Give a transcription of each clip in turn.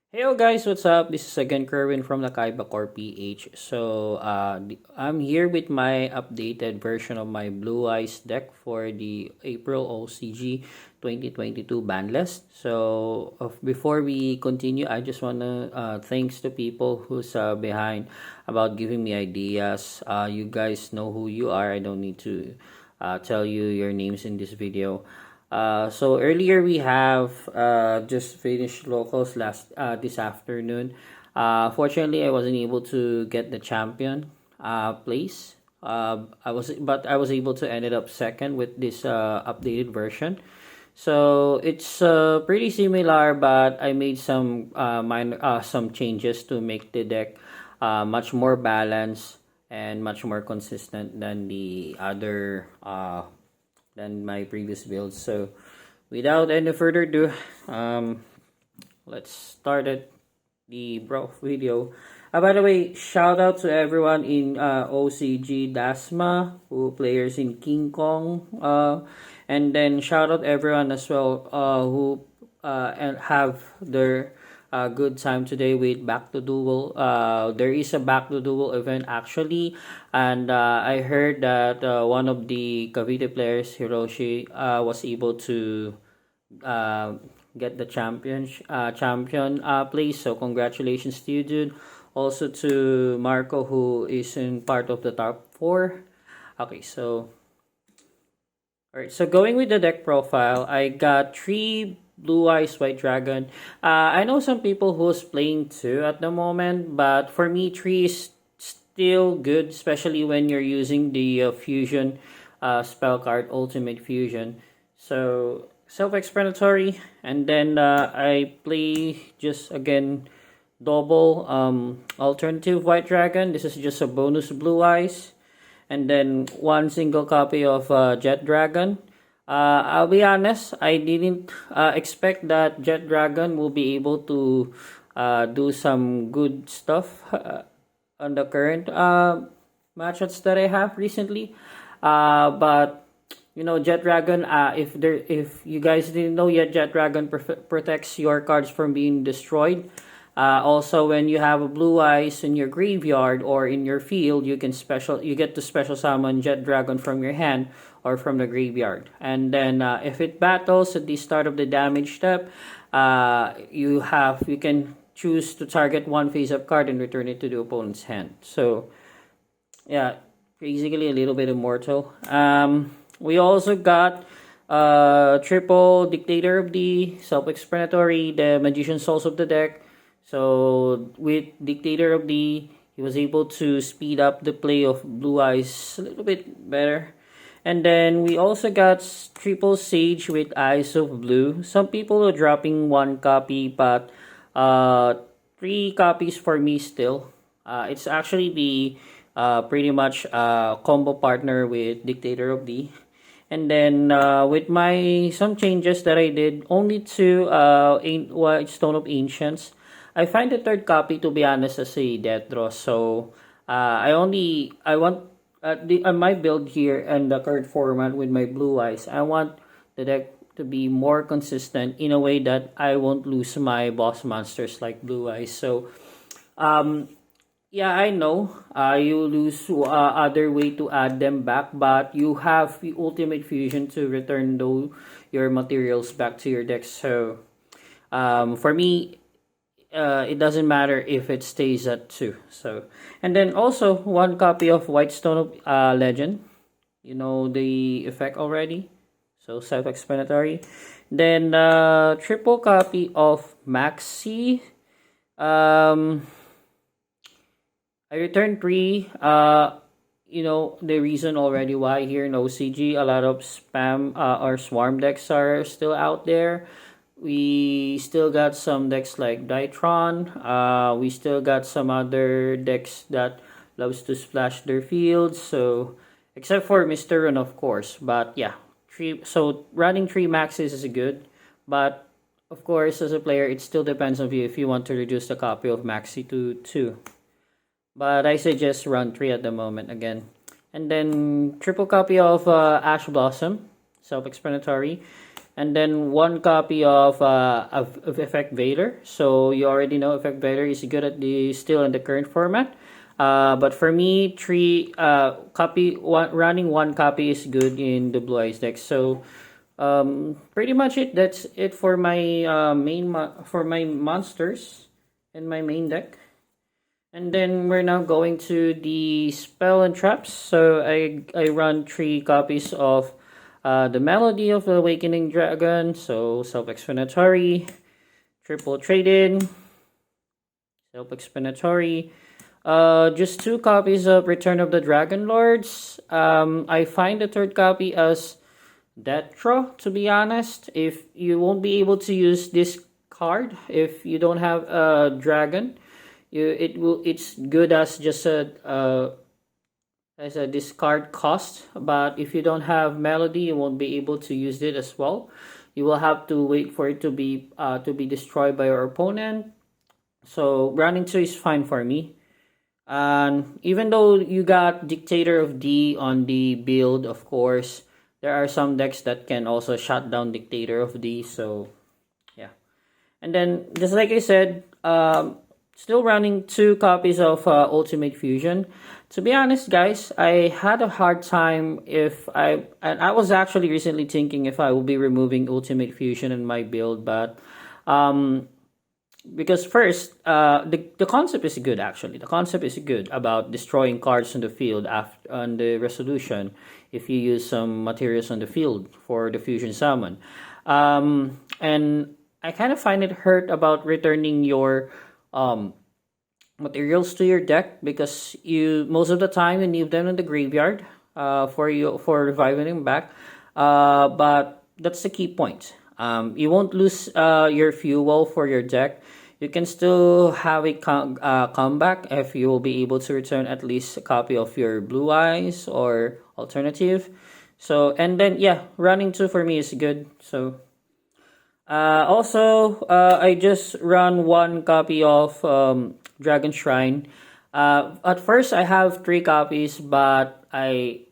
Hey guys, what's up? This is again Kerwin from the Kaiba Core PH. I'm here with my updated version of my Blue Eyes deck for the April OCG 2022 ban list. Before we continue, I just wanna thanks to people who's behind about giving me ideas. You guys know who you are. I don't need to tell you your names in this video. So earlier we have just finished locals last this afternoon. Fortunately, I wasn't able to get the champion place. I was able to ended up second with this updated version. So it's pretty similar, but I made some changes to make the deck much more balanced and much more consistent than the other than my previous builds. So without any further ado, let's start the video. By the way, shout out to everyone in OCG Dasma who players in King Kong, and then shout out everyone as well who and have their good time today with Back to Duel. There is a Back to Duel event actually, and I heard that one of the Cavite players, Hiroshi, was able to uh, get the champion place. So congratulations to you, dude. Also to Marco, who is in part of the top four. Okay, so alright, so going with the deck profile, I got three Blue Eyes White Dragon. I know some people who's playing two at the moment, but for me, three is still good, especially when you're using the fusion spell card, Ultimate Fusion. So self-explanatory, and then I play just again double alternative White Dragon. This is just a bonus Blue Eyes, and then one single copy of Jet Dragon. I'll be honest, I didn't expect that Jet Dragon will be able to do some good stuff on the current matchups that I have recently. But you know, Jet Dragon. If you guys didn't know yet, Jet Dragon protects your cards from being destroyed. Also, when you have a Blue Eyes in your graveyard or in your field, you get to special summon Jet Dragon from your hand or from the graveyard. And then if it battles at the start of the damage step, you can choose to target one face-up card and return it to the opponent's hand. So yeah, basically a little bit immortal. We also got triple Dictator of the self-explanatory, the Magician Souls of the deck. So with Dictator of the, he was able to speed up the play of Blue Eyes a little bit better. And then we also got triple Sage with Eyes of Blue. Some people are dropping one copy, but three copies for me still. It's actually the pretty much combo partner with Dictator of the. And then with my some changes that I did, only two White Stone of Ancients. I find the third copy to be honest as a death draw. So I want my build here and the current format with my Blue Eyes. I want the deck to be more consistent in a way that I won't lose my boss monsters like Blue Eyes. So um, yeah, I know. You lose other way to add them back, but you have the ultimate fusion to return your materials back to your deck. So for me, it doesn't matter if it stays at two. So and then also one copy of White Stone of Legend. You know the effect already. So self-explanatory. Then triple copy of Maxi. Um, I returned three. You know the reason already why here in OCG a lot of spam or swarm decks are still out there. We still got some decks like Dytron. We still got some other decks that loves to splash their fields. So except for Mr. Run of course. But yeah, three. So running three maxes is good, but of course as a player it still depends on you if you want to reduce the copy of Maxi to two. But I suggest run 3 at the moment again. And then triple copy of Ash Blossom, self-explanatory. and then one copy of Effect Vader. So you already know Effect Vader is good at the still in the current format. But for me, running one copy is good in the Blue Eyes deck. So pretty much it. That's it for my for my monsters in my main deck. And then we're now going to the spell and traps. So I run 3 copies of the Melody of the Awakening Dragon. So self-explanatory, triple trade-in, self-explanatory. Just 2 copies of Return of the Dragon Lords. I find the third copy as Detro, to be honest. If you won't be able to use this card if you don't have a dragon, it's good as just a discard cost. But if you don't have Melody, you won't be able to use it as well. You will have to wait for it to be destroyed by your opponent. So running 2 is fine for me. And even though you got Dictator of D on the build, of course, there are some decks that can also shut down Dictator of D. So yeah. And then just like I said, still running 2 copies of Ultimate Fusion. To be honest, guys, I had a hard time and I was actually recently thinking if I will be removing Ultimate Fusion in my build, but because first, the concept is good actually. The concept is good about destroying cards on the field after on the resolution if you use some materials on the field for the fusion summon. And I kind of find it hurt about returning your materials to your deck because you most of the time you leave them in the graveyard for reviving them back. But that's the key point. You won't lose your fuel for your deck. You can still have a comeback if you will be able to return at least a copy of your Blue Eyes or alternative. So and then yeah, running 2 for me is good. So also I just run 1 copy of Dragon Shrine. At first I have 3 copies, but I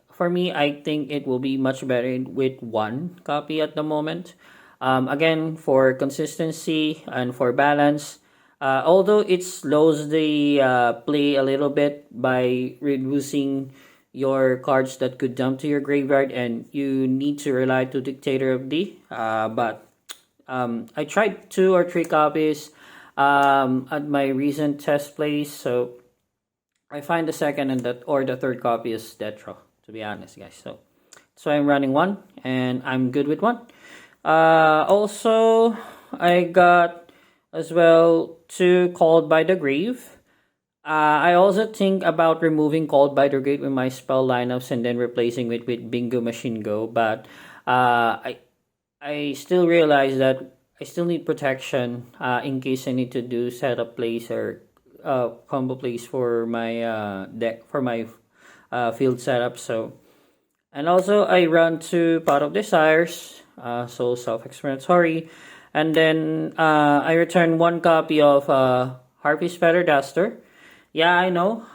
think it will be much better with 1 copy at the moment. Again, for consistency and for balance, although it slows the play a little bit by reducing your cards that could dump to your graveyard and you need to rely to Dictator of D. But I tried 2 or 3 copies at my recent test plays, so I find the second and the third copy is Detro, to be honest, guys. So I'm running 1 and I'm good with 1. Also, I got as well 2 Called by the Grave. I also think about removing Called by the Grave in my spell lineups and then replacing it with Bingo Machine Go. But I still realize that I still need protection in case I need to do setup plays or combo plays for my deck for my field setup. So and also I run 2 Pot of Desires. So self-explanatory, and then I return 1 copy of Harpy's Feather Duster. Yeah, I know.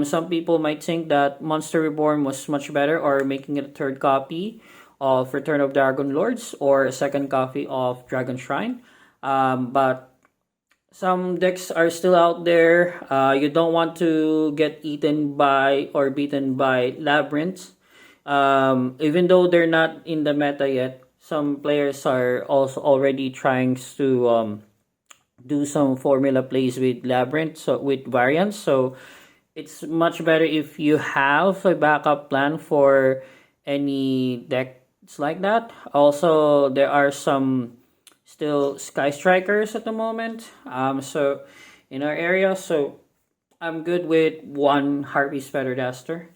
Some people might think that Monster Reborn was much better, or making it a 3rd copy of Return of Dragon Lords, or a 2nd copy of Dragon Shrine. But some decks are still out there. You don't want to get eaten by or beaten by Labyrinth. Even though they're not in the meta yet, some players are also already trying to do some formula plays with Labyrinth, so with variants. So it's much better if you have a backup plan for any decks like that. Also, there are some still Sky Strikers at the moment. So in our area, so I'm good with 1 Harpy's Feather Duster.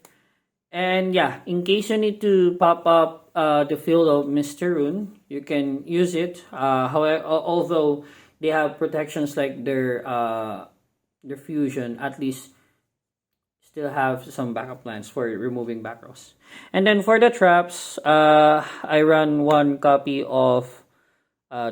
And yeah, in case you need to pop up the field of Mr. Rune, you can use it. However, although they have protections like their fusion, at least still have some backup plans for removing back rows. And then for the traps, I run 1 copy of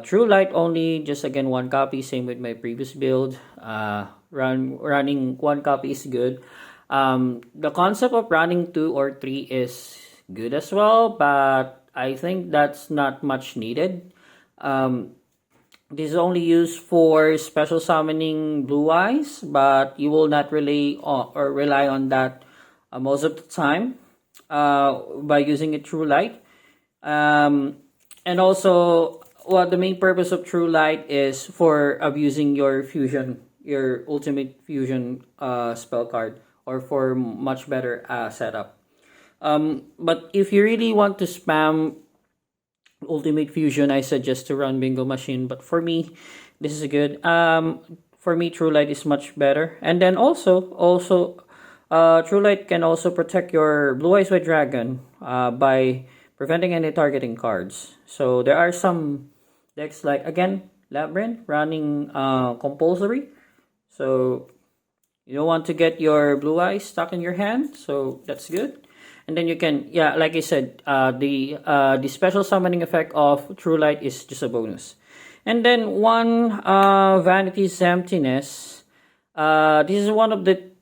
True Light only. Just again 1 copy, same with my previous build. Running 1 copy is good. The concept of running 2 or 3 is good as well, but I think that's not much needed. This is only used for special summoning blue eyes, but you will not rely on that most of the time by using a true light. And also, well, the main purpose of true light is for abusing your fusion, your ultimate fusion spell card, or for much better setup. But if you really want to spam ultimate fusion, I suggest to run bingo machine. But for me, this is good. For me, true light is much better. And then true light can also protect your blue eyes white dragon by preventing any targeting cards. So there are some decks like, again, Labyrinth running compulsory. So you don't want to get your blue eyes stuck in your hand, so that's good. And then you can, yeah, like I said, the special summoning effect of True Light is just a bonus. And then one Vanity's Emptiness. This is one of the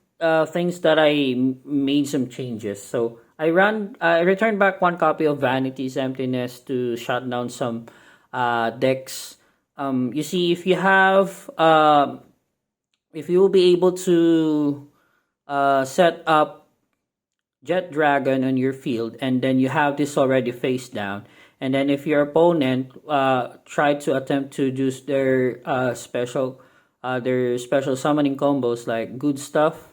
things that I made some changes. So I returned back one copy of Vanity's Emptiness to shut down some decks. You see, if you have, if you will be able to set up Jet Dragon on your field, and then you have this already face down, and then if your opponent try to attempt to do their special summoning combos like good stuff,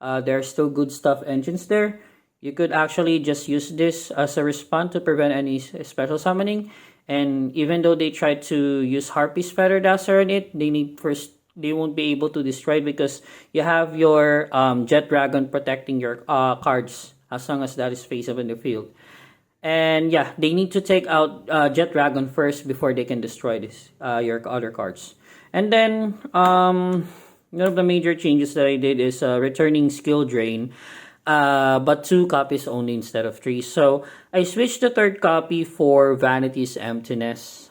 there are still good stuff engines there. You could actually just use this as a response to prevent any special summoning. And even though they try to use Harpy's Feather Duster on it, they won't be able to destroy it because you have your Jet Dragon protecting your cards as long as that is face up in the field. And yeah, they need to take out Jet Dragon first before they can destroy your other cards. And then one of the major changes that I did is returning Skill Drain, but 2 copies only instead of 3. So I switched the 3rd copy for Vanity's Emptiness.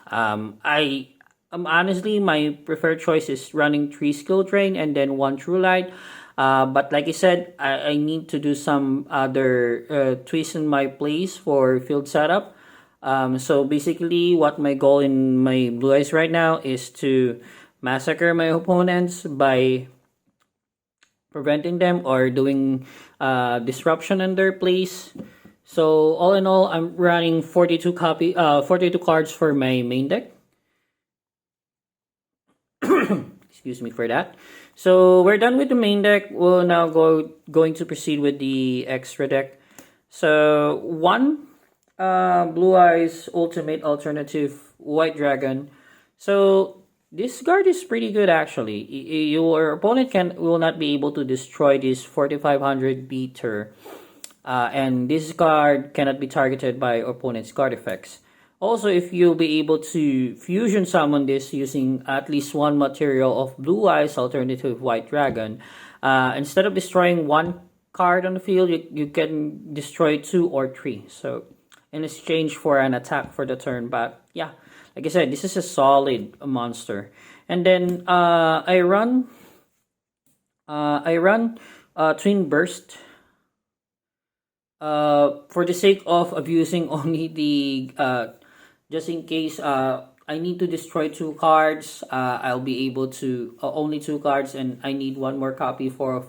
Honestly, my preferred choice is running 3 Skill Drain and then 1 True Light. But like I said, I need to do some other twists in my plays for field setup. So basically, what my goal in my Blue Eyes right now is to massacre my opponents by preventing them or doing disruption in their plays. So all in all, I'm running 42 cards for my main deck. Excuse me for that. So we're done with the main deck. We'll now going to proceed with the extra deck. So one Blue Eyes Ultimate Alternative White Dragon. So this card is pretty good actually. Your opponent will not be able to destroy this 4500 beater. And this card cannot be targeted by opponent's card effects. Also, if you'll be able to fusion summon this using at least one material of Blue Eyes Alternative White Dragon, instead of destroying one card on the field, you can destroy 2 or 3. So, in exchange for an attack for the turn. But yeah, like I said, this is a solid monster. And then I run Twin Burst. For the sake of abusing only the just in case I need to destroy 2 cards, I'll be able to only 2 cards, and I need one more copy for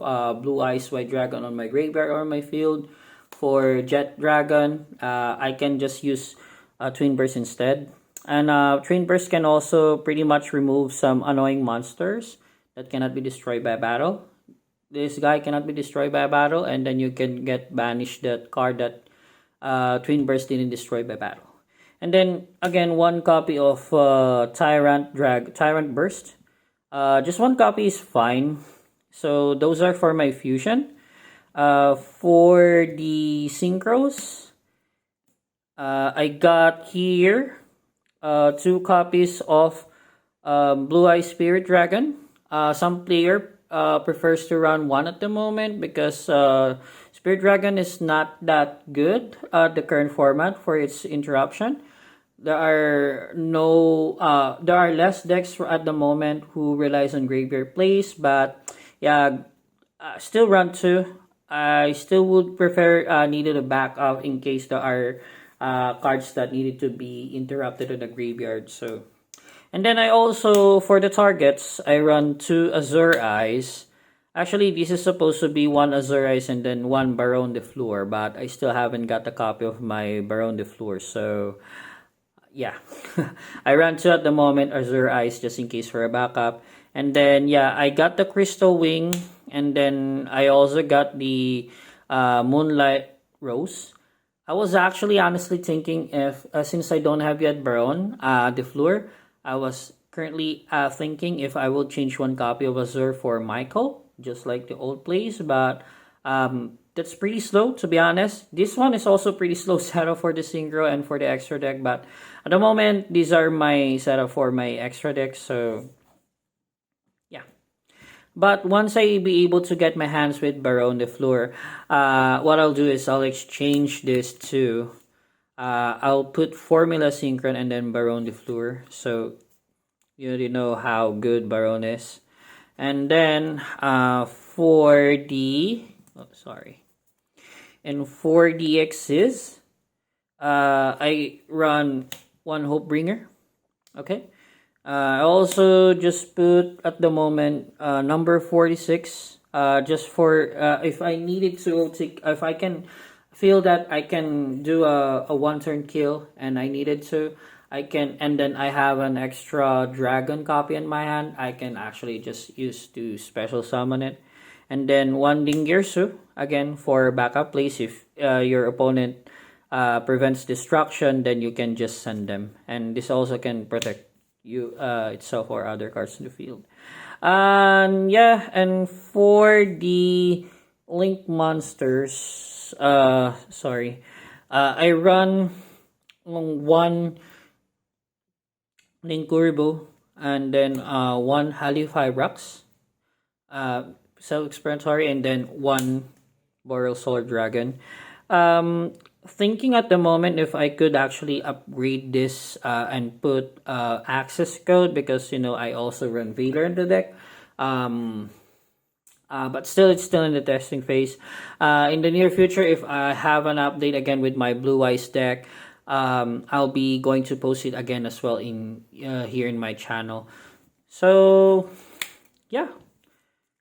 Blue Eyes White Dragon on my graveyard or my field. For Jet Dragon, I can just use Twin Burst instead. And Twin Burst can also pretty much remove some annoying monsters that cannot be destroyed by battle. This guy cannot be destroyed by battle, and then you can get banished that card that Twin Burst didn't destroy by battle. And then again, one copy of Tyrant Burst. Just one copy is fine. So those are for my fusion. For the synchros, I got here 2 copies of Blue Eye Spirit Dragon. Some player prefers to run 1 at the moment because Spirit Dragon is not that good at the current format for its interruption. There are less decks at the moment who relies on graveyard plays, but yeah, still run 2. I still would prefer needed a backup in case there are cards that needed to be interrupted in the graveyard. So, and then I also, for the targets, I run 2 Azure Eyes. Actually, this is supposed to be 1 Azure Eyes and then 1 Baron de Fleur, but I still haven't got a copy of my Baron de Fleur. So, yeah, I ran 2 at the moment, Azure Eyes, just in case for a backup. And then, yeah, I got the Crystal Wing, and then I also got the Moonlight Rose. I was actually honestly thinking if, since I don't have yet Baron de Fleur, I was currently thinking if I will change 1 copy of Azure for Michael, just like the old plays, but that's pretty slow, to be honest. This one is also pretty slow setup for the Synchro and for the extra deck, but at the moment, these are my setup for my extra deck, so yeah. But once I be able to get my hands with Baron de Fleur, what I'll do is I'll exchange this to, I'll put Formula Synchron and then Baron de Fleur, so you already know how good Baron is. And then for the, and for the X's, I run 1 Hopebringer. Okay. I also just put at the moment number 46. Just for if I needed to take, if I can feel that I can do a 1-turn kill and I needed to, I can, and then I have an extra dragon copy in my hand, I can actually just use to special summon it. And then 1 Dingirsu, again, for backup plays. If your opponent prevents destruction, then you can just send them. And this also can protect you itself or other cards in the field. And yeah, and for the Link monsters, I run 1 Linkuriboh and then 1 Halifabrax, self-explanatory, and then 1 Boreal Solar Dragon. Thinking at the moment if I could actually upgrade this and put access code, because I also run Vader in the deck. But still, it's still in the testing phase. In the near future, if I have an update again with my Blue Eyes deck, I'll be going to post it again as well in here in my channel. So yeah,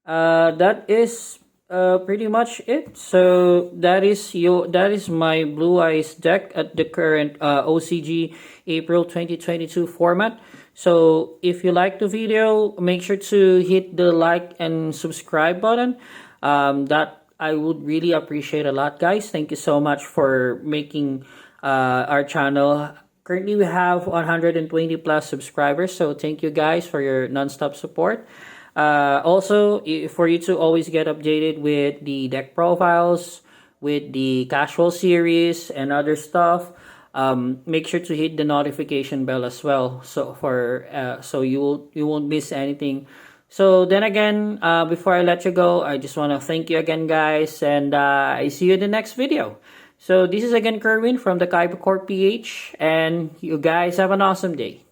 that is pretty much it. So that is my Blue Eyes deck at the current OCG April 2022 format. So if you like the video, make sure to hit the like and subscribe button. That I would really appreciate a lot, guys. Thank you so much for making our channel. Currently, we have 120 plus subscribers. So thank you guys for your non-stop support. Also, for you to always get updated with the deck profiles, with the casual series and other stuff, make sure to hit the notification bell as well. So so you won't miss anything. So then again, before I let you go, I just want to thank you again, guys, and I see you in the next video. So this is again Kerwin from the Kaiba Corp PH, and you guys have an awesome day.